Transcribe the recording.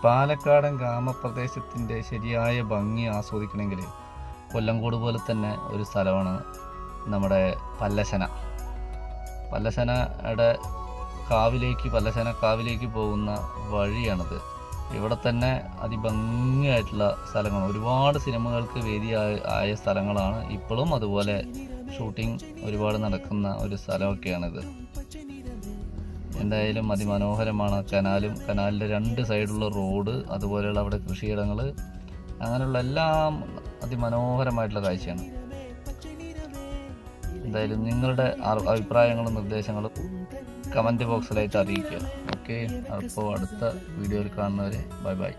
പാലക്കാടൻ ഗ്രാമപ്രദേശത്തിൻ്റെ ശരിയായ ഭംഗി ആസ്വദിക്കണമെങ്കിൽ കൊല്ലങ്കോട് പോലെ തന്നെ ഒരു സ്ഥലമാണ് നമ്മുടെ പല്ലശന. പല്ലശനയുടെ പല്ലശന കാവിലേക്ക് പോകുന്ന വഴിയാണിത്. ഇവിടെ തന്നെ അതിഭംഗിയായിട്ടുള്ള സ്ഥലങ്ങളാണ്. ഒരുപാട് സിനിമകൾക്ക് വേദിയായ സ്ഥലങ്ങളാണ് ഇപ്പോഴും. അതുപോലെ ഷൂട്ടിംഗ് ഒരുപാട് നടക്കുന്ന ഒരു സ്ഥലമൊക്കെയാണിത്. എന്തായാലും അതിമനോഹരമാണ്. കനാലിൻ്റെ രണ്ട് സൈഡുള്ള റോഡ്, അതുപോലെയുള്ള അവിടെ കൃഷിയിടങ്ങൾ, അങ്ങനെയുള്ള എല്ലാം അതിമനോഹരമായിട്ടുള്ള കാഴ്ചയാണ്. എന്തായാലും നിങ്ങളുടെ അഭിപ്രായങ്ങളും നിർദ്ദേശങ്ങളും കമൻറ്റ് ബോക്സിലായിട്ട് അറിയിക്കുക. ഓക്കെ, അപ്പോൾ അടുത്ത വീഡിയോയിൽ കാണുന്നവരെ ബൈ ബൈ.